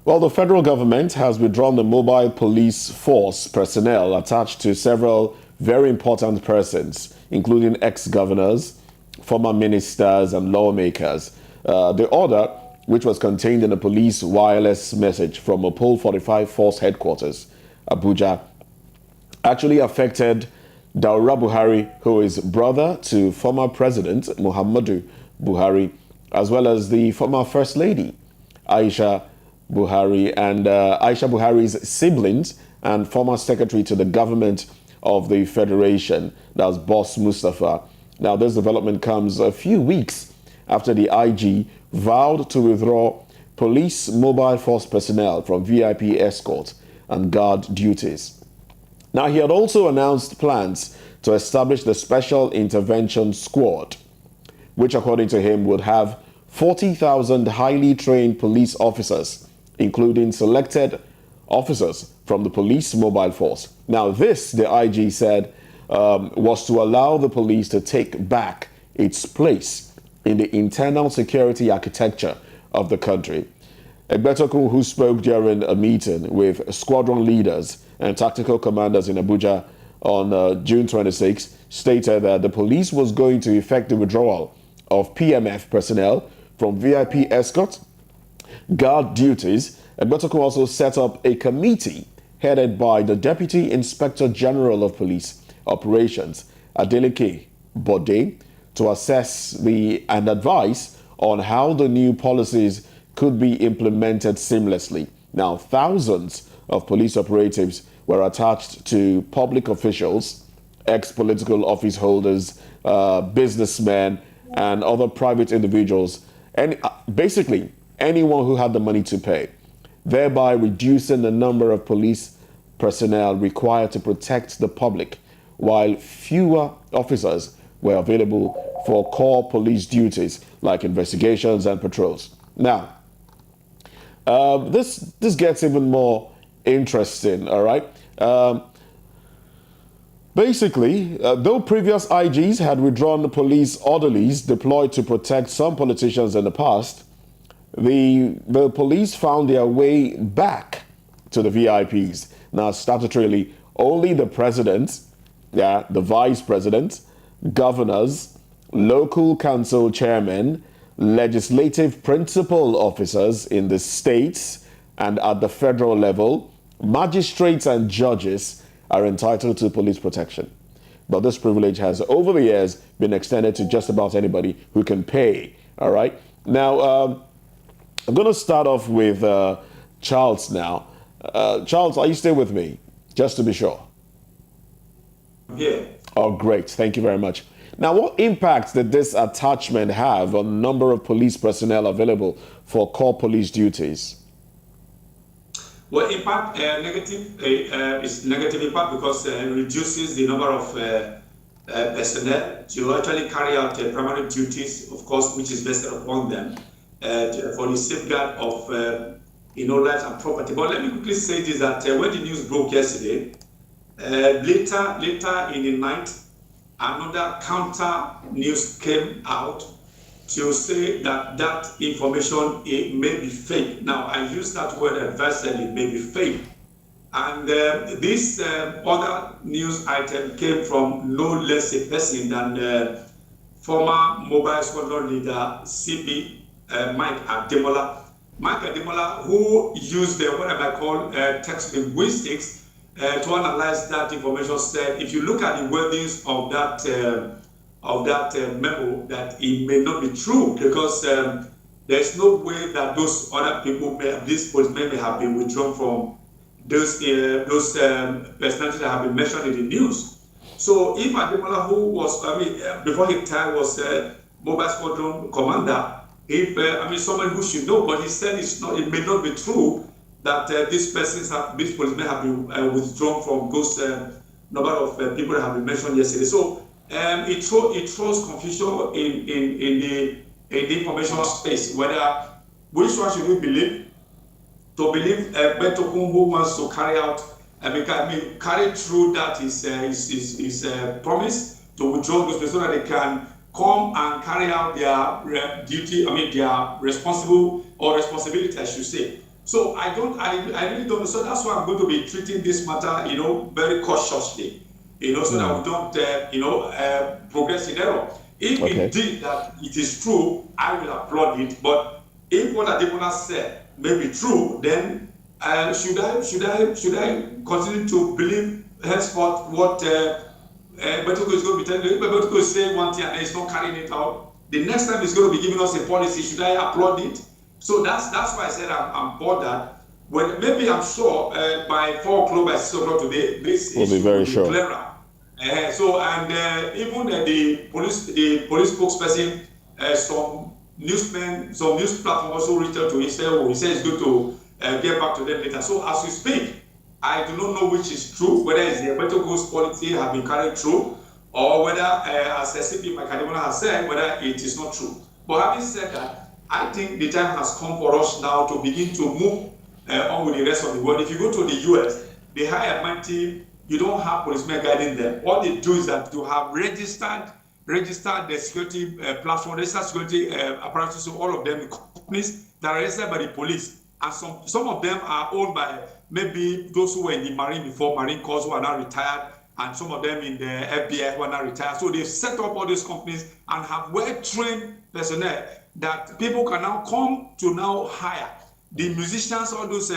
Well, the federal government has withdrawn the mobile police force personnel attached to several very important persons, including ex-governors, former ministers, and lawmakers. The order, which was contained in a police wireless message from a Pole 45 Force headquarters, Abuja, actually affected Daura Buhari, who is brother to former President Muhammadu Buhari, as well as the former First Lady, Aisha Buhari, and Aisha Buhari's siblings, and former Secretary to the Government of the Federation, that's Boss Mustafa. Now, this development comes a few weeks after the IG vowed to withdraw police mobile force personnel from VIP escort and guard duties. Now, he had also announced plans to establish the Special Intervention Squad, which, according to him, would have 40,000 highly trained police officers, including selected officers from the police mobile force. Now, this, the IG said, was to allow the police to take back its place in the internal security architecture of the country. Egbetokun, who spoke during a meeting with squadron leaders and tactical commanders in Abuja on June 26, stated that the police was going to effect the withdrawal of PMF personnel from VIP escort, guard duties. Egbetokun also set up a committee headed by the Deputy Inspector General of Police Operations, Adeleke Bode, to assess and advise on how the new policies could be implemented seamlessly. Now, thousands of police operatives were attached to public officials, ex-political office holders, businessmen, and other private individuals, and basically anyone who had the money to pay, thereby reducing the number of police personnel required to protect the public, while fewer officers were available for core police duties like investigations and patrols. Now, this gets even more interesting, all right? Basically, though previous IGs had withdrawn the police orderlies deployed to protect some politicians in the past, the police found their way back to the VIPs. Now, statutorily, only the president, the vice president, governors, local council chairmen, legislative principal officers in the states and at the federal level, magistrates and judges are entitled to police protection. But this privilege has, over the years, been extended to just about anybody who can pay, all right? Now, I'm going to start off with Charles now. Charles, are you still with me? Just to be sure. Yeah. Oh, great. Thank you very much. Now, what impact did this attachment have on the number of police personnel available for core police duties? Well, impact negative is negative impact because it reduces the number of personnel to actually carry out primary duties, of course, which is vested upon them for the safeguard of rights and property. But let me quickly say this: that when the news broke yesterday, later in the night, another counter news came out to say that information may be fake. Now, I use that word advisedly, may be fake. And this other news item came from no less a person than former mobile squadron leader, CP Mike Ademola. Mike Ademola, who used what I might call text linguistics to analyze that information, said if you look at the wordings of that memo, that it may not be true because there's no way that those other people, these policemen, may have been withdrawn from those personalities that have been mentioned in the news. So if Ademola, who was, before he retired, was mobile squadron commander, if someone who should know, but he said it may not be true that these policemen have been withdrawn from those number of people that have been mentioned yesterday. So it throws confusion in the information space, whether which one should we believe? To believe Egbetokun, who wants to carry through that his promise to withdraw those people so that they can come and carry out their duty, their responsibility, I should say, So I really don't know. So that's why I'm going to be treating this matter, very cautiously, so that we don't, progress in error. If indeed that it is true, I will applaud it. But if what Ademola said may be true, then should I continue to believe henceforth what Egbetokun is going to be telling you? If Egbetokun is saying one thing and he's not carrying it out, the next time he's going to be giving us a policy, should I applaud it? So that's why I said I'm bothered. When maybe I'm sure by 4 o'clock, by 6 o'clock today, this will be very sure. clearer. Even the police spokesperson, some newsmen, some news platform also reached out to him. He said he's going to get back to them later. So as we speak, I do not know which is true, whether it's the Egbetokun's policy have been carried through, or whether, as SCP Mike Ademola has said, whether it is not true. But having said that, I think the time has come for us now to begin to move on with the rest of the world. If you go to the US, the high and mighty, you don't have policemen guiding them. What they do is that you have registered the security platform, registered security apparatus, so all of them, the companies that are registered by the police. And some of them are owned by maybe those who were in the Marine before, Marine Corps, who are now retired, and some of them in the FBI who are now retired. So they've set up all these companies and have well-trained personnel that people can now come to now hire. The musicians, all those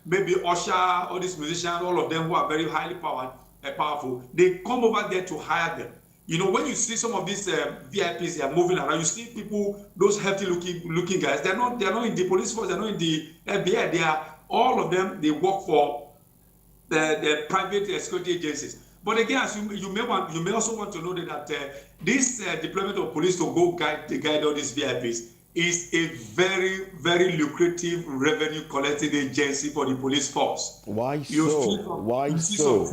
maybe Usher, all these musicians, all of them who are very highly powerful, they come over there to hire them. When you see some of these VIPs, they are moving around, you see people, those healthy looking guys, they're not in the police force, they're not in the FBI, they are, all of them, they work for the private security agencies. But again, as you may also want to know that this deployment of police to go guide all these VIPs is a very, very lucrative revenue collecting agency for the police force. Why so? Why so?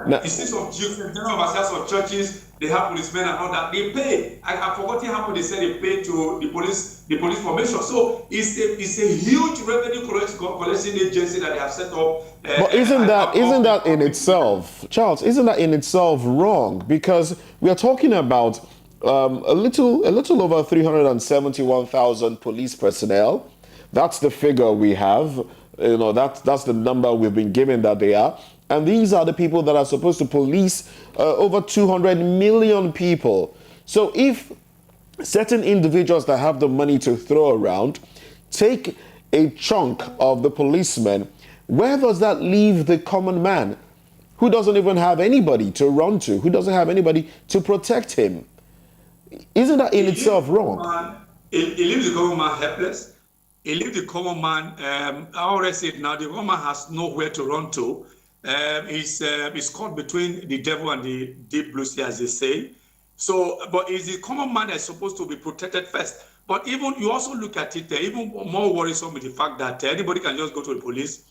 You see some Jews, general officers of churches, they have policemen and all that. They pay. I forgot how much they said they pay to the police formation. So it's a huge revenue collecting agency that they have set up. But isn't that in itself, Charles? Isn't that in itself wrong? Because we are talking about a little over 371,000 police personnel. That's the figure we have. That's the number we've been given that they are. And these are the people that are supposed to police over 200 million people. So if certain individuals that have the money to throw around take a chunk of the policemen, where does that leave the common man who doesn't even have anybody to run to, who doesn't have anybody to protect him? Isn't that in itself wrong? It leaves the common man helpless. It leaves the common man, I already said now, the common man has nowhere to run to. He's caught between the devil and the deep blue sea, as they say. So, but it's the common man that's supposed to be protected first. But even you also look at it, even more worrisome with the fact that anybody can just go to the police,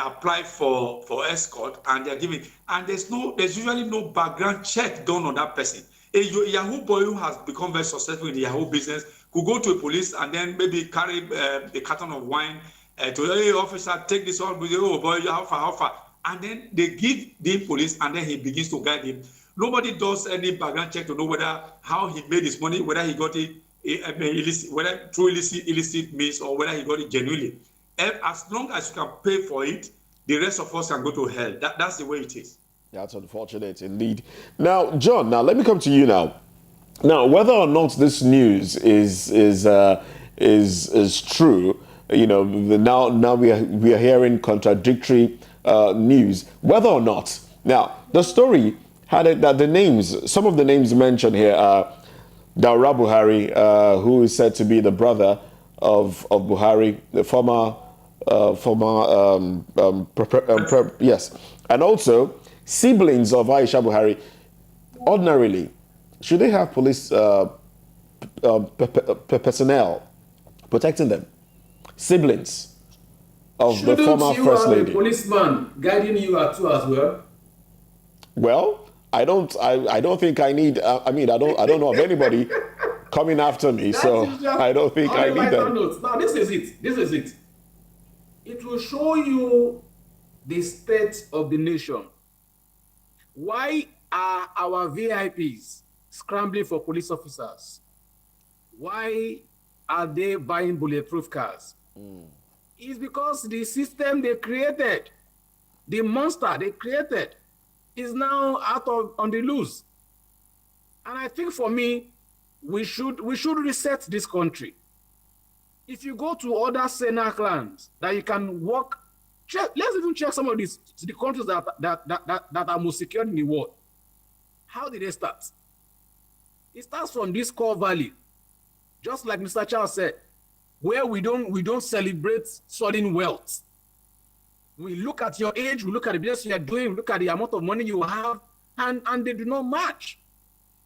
apply for escort, and they're giving. And there's usually no background check done on that person. A Yahoo boy who has become very successful in the Yahoo business could go to a police and then maybe carry a carton of wine to, hey, officer, take this on. Oh boy, how far? And then they give the police, and then he begins to guide him. Nobody does any background check to know how he made his money, whether he got it illicit, whether through illicit means, or whether he got it genuinely. And as long as you can pay for it, the rest of us can go to hell. That's the way it is. That's unfortunate indeed. Now, John, let me come to you now. Now, whether or not this news is true, now we are hearing contradictory news, whether or not. Now, the story had it that some of the names mentioned here are Daura Buhari, who is said to be the brother of Buhari, the former yes, and also siblings of Aisha Buhari. Ordinarily, should they have police personnel protecting them? Siblings of the former first lady. Shouldn't you have a policeman guiding you too as well? Well, I don't think I need. I don't know of anybody coming after me, so I don't think I need them. Now, this is it. It will show you the state of the nation. Why are our VIPs scrambling for police officers? Why are they buying bulletproof cars? It's because the system they created, the monster they created, is now on the loose. And I think for me, we should reset this country. If you go to other Senak lands that you can walk, let's even check some of the countries that are most secured in the world. How did they start? It starts from this core valley, just like Mr. Charles said, where we don't celebrate sudden wealth. We look at your age, we look at the business you are doing, we look at the amount of money you have, and they do not match.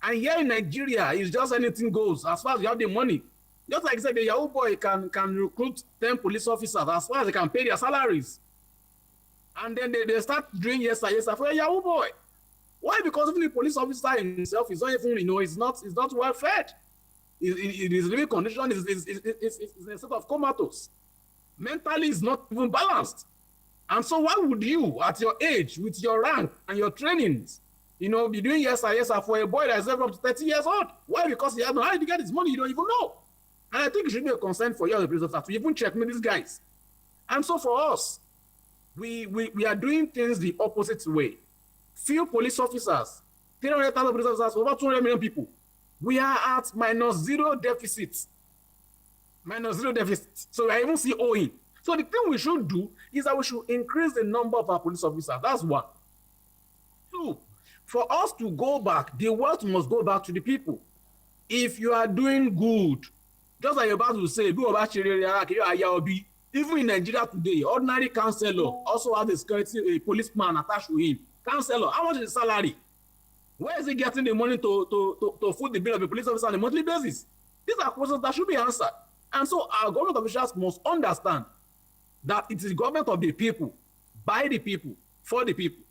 And here in Nigeria, it's just anything goes as far as you have the money. Just like I said, the Yahoo boy can recruit 10 police officers as far as they can pay their salaries. And then they start doing yes sir for a Yahoo boy. Why? Because even the police officer himself is not even, it's not well fed. His living condition is in a state of comatose. Mentally, it's not even balanced. And so why would you, at your age, with your rank and your trainings, be doing yes sir for a boy that is up to 30 years old? Why? Because he has no idea to get his money, you don't even know. And I think it should be a concern for you as a police officer to even check with these guys. And so for us, we are doing things the opposite way. Few police officers, 300,000 police officers, over 200 million people. We are at -0 deficit. -0 deficit. So I even see owing. So the thing we should do is that we should increase the number of our police officers. That's one. Two, for us to go back, the wealth must go back to the people. If you are doing good, just like you're about to say, even in Nigeria today, ordinary councillor also has a policeman attached to him. Councillor, how much is the salary? Where is he getting the money to foot the bill of a police officer on a monthly basis? These are questions that should be answered. And so our government officials must understand that it is the government of the people, by the people, for the people,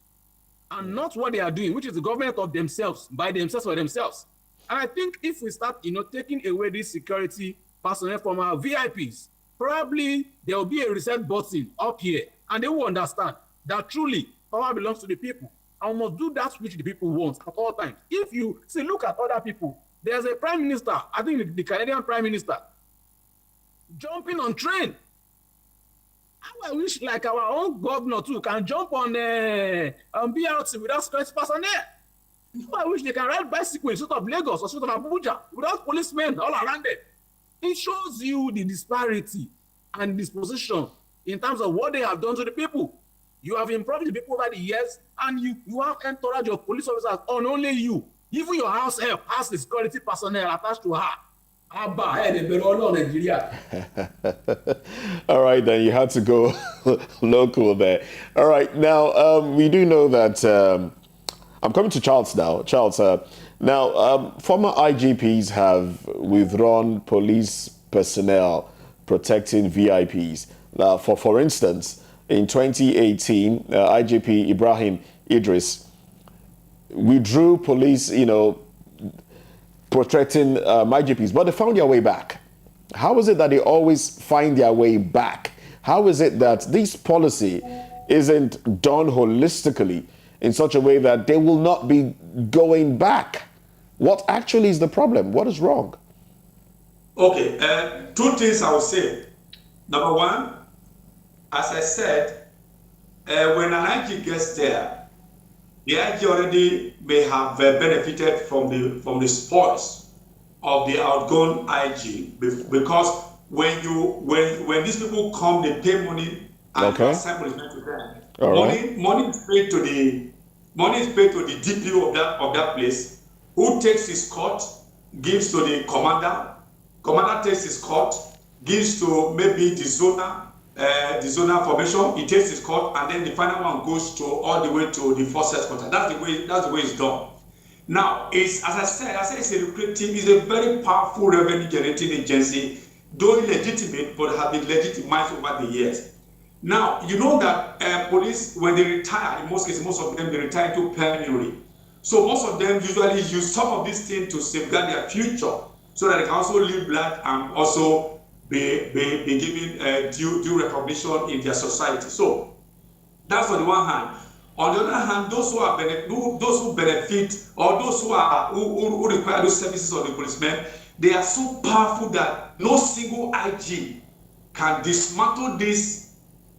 and not what they are doing, which is the government of themselves, by themselves, for themselves. And I think if we start, taking away this security personnel from our VIPs, probably there will be a reset button up here, and they will understand that truly power belongs to the people, and we must do that which the people want at all times. If you look at other people, there's a prime minister, I think the Canadian prime minister, jumping on train. How I wish like our own governor too can jump on BRT without security personnel. How I wish they can ride bicycle instead of Lagos or instead of Abuja without policemen all around it. It shows you the disparity and disposition in terms of what they have done to the people. You have impoverished the people over the years, and you have entourage of police officers on only you. Even your house help has the security personnel attached to her. All right, then you had to go local there. All right, now we do know that I'm coming to Charles now. Charles, former IGPs have withdrawn police personnel protecting VIPs. For instance, in 2018, IGP Ibrahim Idris withdrew police, protecting IGPs, but they found their way back. How is it that they always find their way back? How is it that this policy isn't done holistically in such a way that they will not be going back? What actually is the problem? What is wrong? Okay, two things I will say. Number one, as I said, when an IG gets there, the IG already may have benefited from the spoils of the outgone IG, because when these people come, they pay money and assign policemen to them. Money is paid to the DPO of that place, who takes his court, gives to the commander. Commander takes his court, gives to maybe the zonal formation. He takes his court, and then the final one goes to all the way to the force headquarters. That's the way it's done. Now, as I said, it's a lucrative, it's a very powerful revenue generating agency, though illegitimate, but have been legitimized over the years. Now, you know that police, when they retire, in most cases, most of them, they retire to penury. So most of them usually use some of these things to safeguard their future, so that they can also live life and also be given due recognition in their society. So that's on the one hand. On the other hand, those who benefit, or those who require those services of the policemen, they are so powerful that no single IG can dismantle this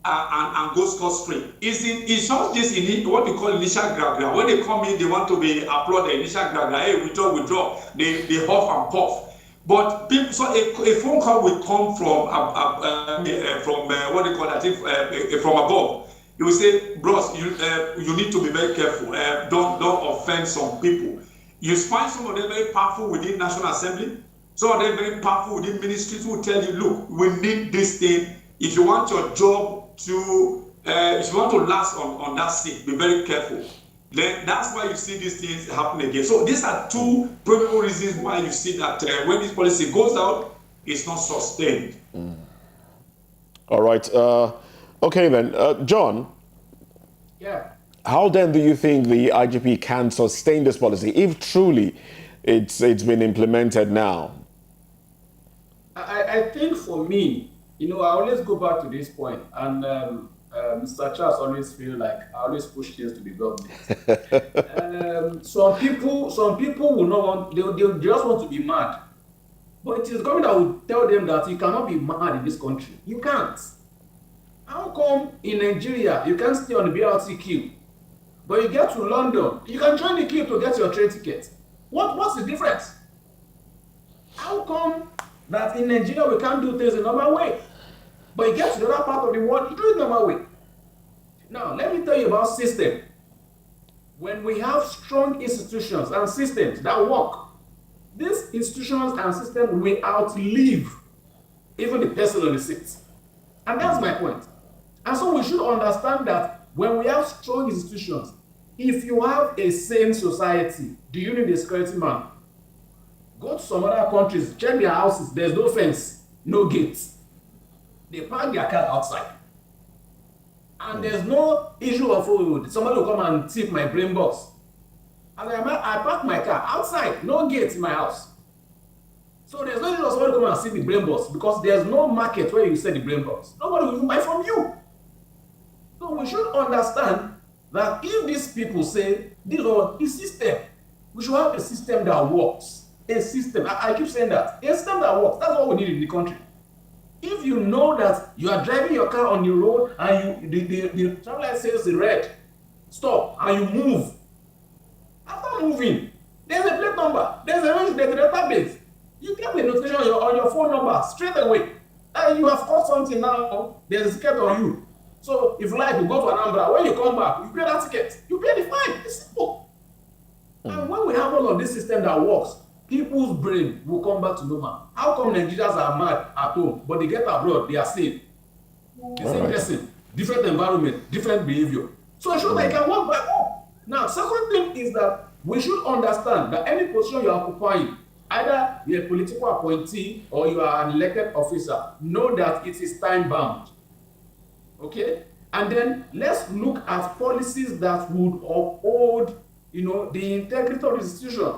and go scot-free. It's not this what we call initial gra. When they come in, they want to be applauded. Initial gra. Hey, withdraw. They huff and puff. But people, so a phone call will come from what they call that, from above. You will say, bros, you need to be very careful. Don't offend some people. You find some of them very powerful within National Assembly. Some of them very powerful within ministries who tell you, look, we need this thing. If you want your job to, if you want to last on that seat, be very careful. Then that's why you see these things happen again. So these are two primary reasons why you see that when this policy goes out, it's not sustained. All right. Okay then, John. Yeah. How then do you think the IGP can sustain this policy if truly it's been implemented now? I think for me, I always go back to this point, and Mr. Charles always feel like I always push things to the government. Some people will not want, they just want to be mad. But it is the government that will tell them that you cannot be mad in this country. You can't. How come in Nigeria you can't stay on the BRT queue, but you get to London, you can join the queue to get your train ticket? What's the difference? How come that in Nigeria we can't do things the normal way, but you get to the other part of the world, you do it the normal way? Now, let me tell you about system. When we have strong institutions and systems that work, these institutions and systems will outlive even the person on the seat. And that's my point. And so we should understand that when we have strong institutions, if you have a sane society, do you need a security man? Go to some other countries, check their houses, there's no fence, no gates. They park their car outside. And there's no issue of somebody will come and tip my brain box. And I park my car outside, no gates in my house. So there's no issue of somebody come and see the brain box because there's no market where you sell the brain box. Nobody will buy from you. So we should understand that if these people say, this is system, we should have a system that works. A system, I keep saying that, a system that works, that's what we need in the country. If you know that you are driving your car on the road and the traffic light says the red, stop, and you move. After moving, there's a plate number, there's a database. You get a notification on your phone number straight away. And you have caught something now, there's a ticket on you. So if you like, you go to Anambra, when you come back, you pay that ticket, you pay the fine. It's simple. And when we have all of this system that works, people's brain will come back to normal. How come Nigerians are mad at home, but they get abroad, they are safe? The same person, different environment, different behavior. So I'm sure they can work back home. Now, second thing is that we should understand that any position you are occupying, either you're a political appointee or you are an elected officer, know that it is time-bound. Okay? And then let's look at policies that would uphold, the integrity of the institution.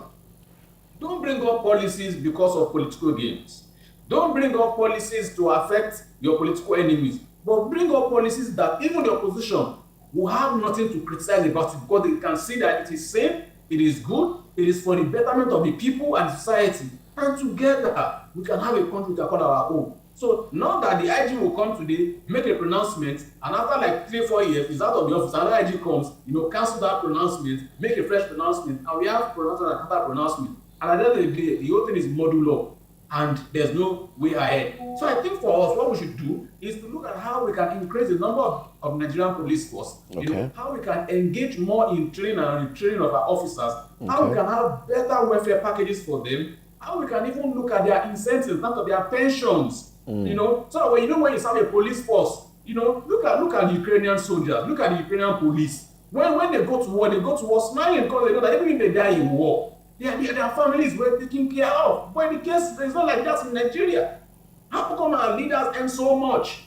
Don't bring up policies because of political gains. Don't bring up policies to affect your political enemies. But bring up policies that even the opposition will have nothing to criticize about it because they can see that it is safe, it is good, it is for the betterment of the people and society. And together, we can have a country we can call our own. So not that the IG will come today, make a pronouncement, and after like 3-4 years, he's out of the office, another IG comes, cancel that pronouncement, make a fresh pronouncement, and we have pronouncement and counter pronouncement. And at the end of the day, the whole thing is modular, and there's no way ahead. So I think for us, what we should do is to look at how we can increase the number of Nigerian police force. Okay. How we can engage more in training and retraining of our officers. How we can have better welfare packages for them. How we can even look at their incentives, in terms of their pensions. So that when you serve a police force, look at the Ukrainian soldiers, look at the Ukrainian police. When they go to war smiling because they know that even if they die in war, their families were taken care of. But in the case, it's not like that in Nigeria. How come our leaders earn so much?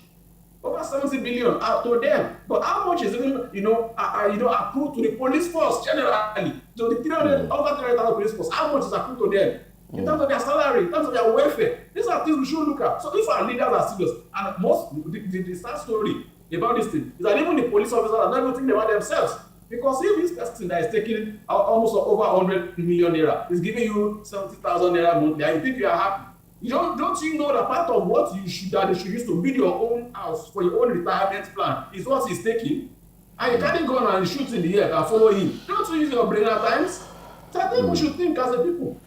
Over 70 billion to them. But how much is even, accrued to the police force generally? So the 300,000 police force, how much is accrued to them? In terms of their salary, in terms of their welfare. These are things we should look at. So if our leaders are serious, and the sad story about this thing is that even the police officers are not even thinking about themselves. Because if this person that is taking almost over 100 million naira is giving you 70,000 naira monthly, and you think you are happy, don't you know that part of what that they should use to build your own house for your own retirement plan is what he's taking? And you carry gun and shoot in the air and follow him. Don't you use your brain at times? So I think we should think as a people.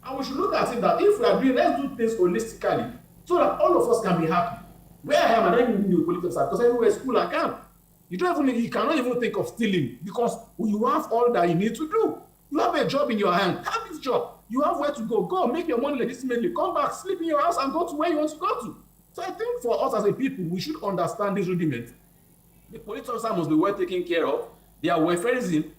And we should look at it that if we are doing, let's do things holistically so that all of us can be happy. Where I am, I don't even need a political side because everywhere is school I can. You cannot even think of stealing because you have all that you need to do. You have a job in your hand. Have this job. You have where to go. Go make your money legitimately. Come back, sleep in your house, and go to where you want to go to. So I think for us as a people, we should understand this rudiment. The police officer must be well taken care of. Their welfareism,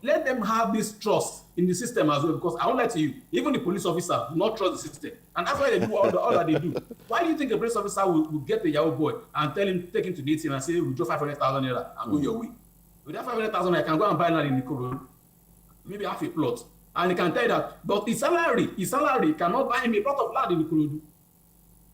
let them have this trust in the system as well. Because I won't lie to you, even the police officer do not trust the system. And that's why they do all that they do. Why do you think a police officer will get a Yahoo boy and take him to the ATM and say, withdraw 500,000 naira and go your way? With that 500,000, I can go and buy land in the Ikorodu, maybe half a plot. And he can tell you that, but his salary cannot buy him a plot of land in the Ikorodu.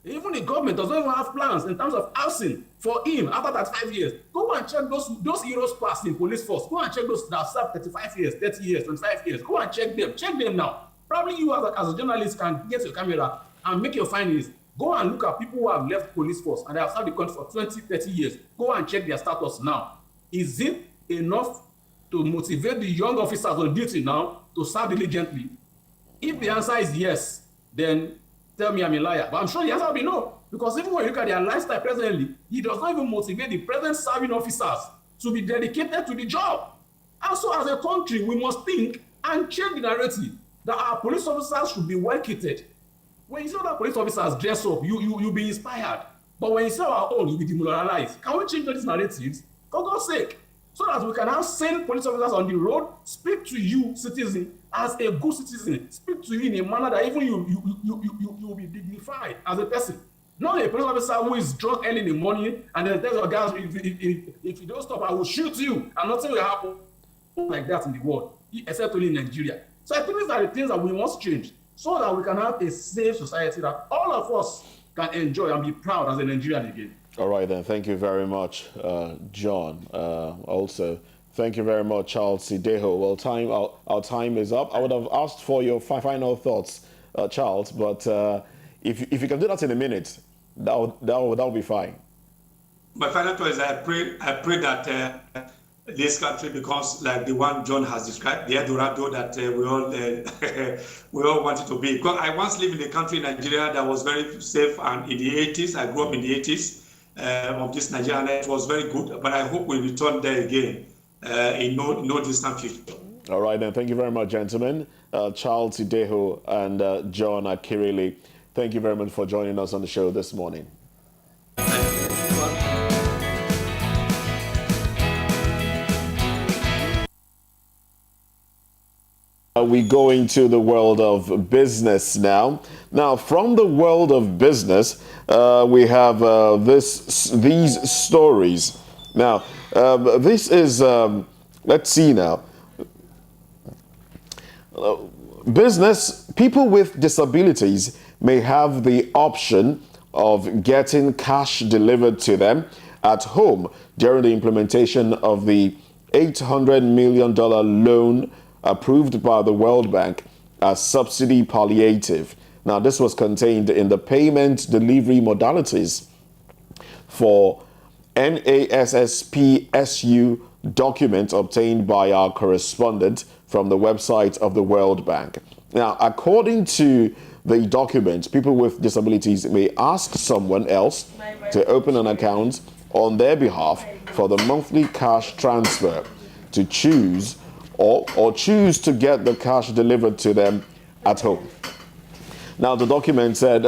Even the government doesn't even have plans in terms of housing for him after that 5 years. Go and check those heroes past in police force. Go and check those that serve 35 years, 30 years, 25 years. Go and check them. Check them now. Probably you as a journalist can get your camera and make your findings. Go and look at people who have left police force and they have served the country for 20, 30 years. Go and check their status now. Is it enough to motivate the young officers on duty now to serve diligently? If the answer is yes, then tell me I'm a liar. But I'm sure the answer will be no. Because even when you look at their lifestyle presently, it does not even motivate the present serving officers to be dedicated to the job. And so as a country, we must think and change the narrative that our police officers should be well kitted. When you see other police officers dress up, you'll be inspired. But when you see our own, you'll be demoralized. Can we change these narratives? For God's sake. So that we can have sane police officers on the road, speak to you, citizen, as a good citizen, speak to you in a manner that even you will be dignified as a person. Not a police officer who is drunk early in the morning and then tells your guys, if you don't stop, I will shoot you, and nothing will happen like that in the world, except only in Nigeria. So I think these are the things that we must change so that we can have a safe society that all of us can enjoy and be proud as a Nigerian again. All right, then. Thank you very much, John. Also, thank you very much, Charles Sideho. Well, our time is up. I would have asked for your final thoughts, Charles, but if you can do that in a minute, that would be fine. My final thought is I pray that this country becomes like the one John has described, the Eldorado that we all want it to be. Because I once lived in a country, Nigeria, that was very safe, and in the 80s, I grew up in the 80s. Of this Nigeria, and it was very good, but I hope we return there again in no distant future. All right, then. Thank you very much, gentlemen. Charles Sideho and John Akirile, thank you very much for joining us on the show this morning. We go into the world of business now. Now, from the world of business, we have these stories. Now, this is, let's see now. Business, people with disabilities may have the option of getting cash delivered to them at home during the implementation of the $800 million loan approved by the World Bank as subsidy palliative. Now, this was contained in the payment delivery modalities for NASSPSU document obtained by our correspondent from the website of the World Bank. Now, according to the document, people with disabilities may ask someone else to open an account on their behalf for the monthly cash transfer to choose or choose to get the cash delivered to them at home. Now, the document said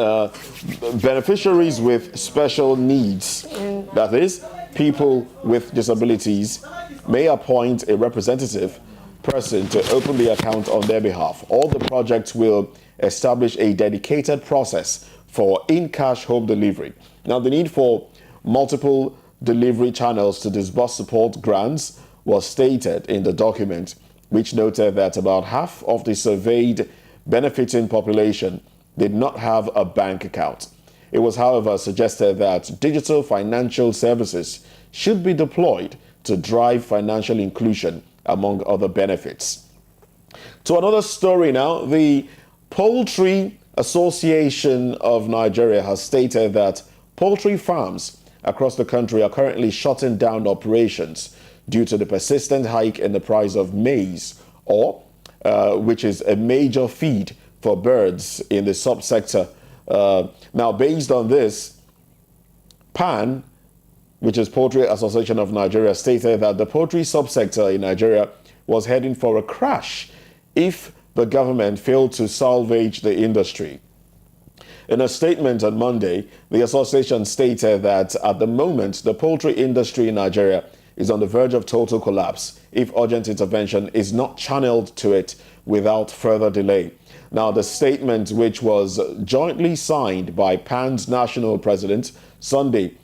beneficiaries with special needs, that is, people with disabilities, may appoint a representative person to open the account on their behalf. All the projects will establish a dedicated process for in-cash home delivery. Now, the need for multiple delivery channels to disburse support grants was stated in the document, which noted that about half of the surveyed benefiting population did not have a bank account. It was, however, suggested that digital financial services should be deployed to drive financial inclusion among other benefits. To another story now, the Poultry Association of Nigeria has stated that poultry farms across the country are currently shutting down operations due to the persistent hike in the price of maize, which is a major feed for birds in the subsector. Now, based on this, PAN, which is Poultry Association of Nigeria, stated that the poultry subsector in Nigeria was heading for a crash if the government failed to salvage the industry. In a statement on Monday, the association stated that at the moment, the poultry industry in Nigeria is on the verge of total collapse if urgent intervention is not channeled to it without further delay. Now, the statement, which was jointly signed by PAN's national president, Sunday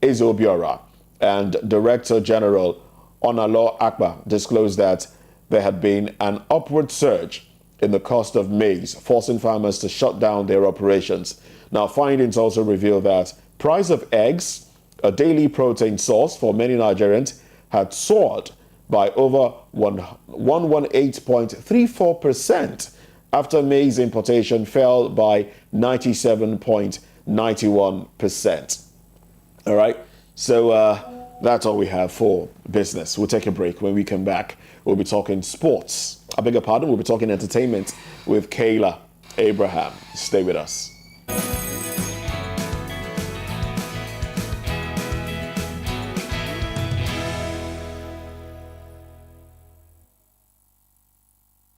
Izobiora, and Director General Onalo Akpa, disclosed that there had been an upward surge in the cost of maize, forcing farmers to shut down their operations. Now, findings also reveal that price of eggs, a daily protein source for many Nigerians, had soared by over 118.34% after maize importation fell by 97.91%. All right, so that's all we have for business. We'll take a break. When we come back, we'll be talking sports. I beg your pardon, we'll be talking entertainment with Kayla Abraham. Stay with us.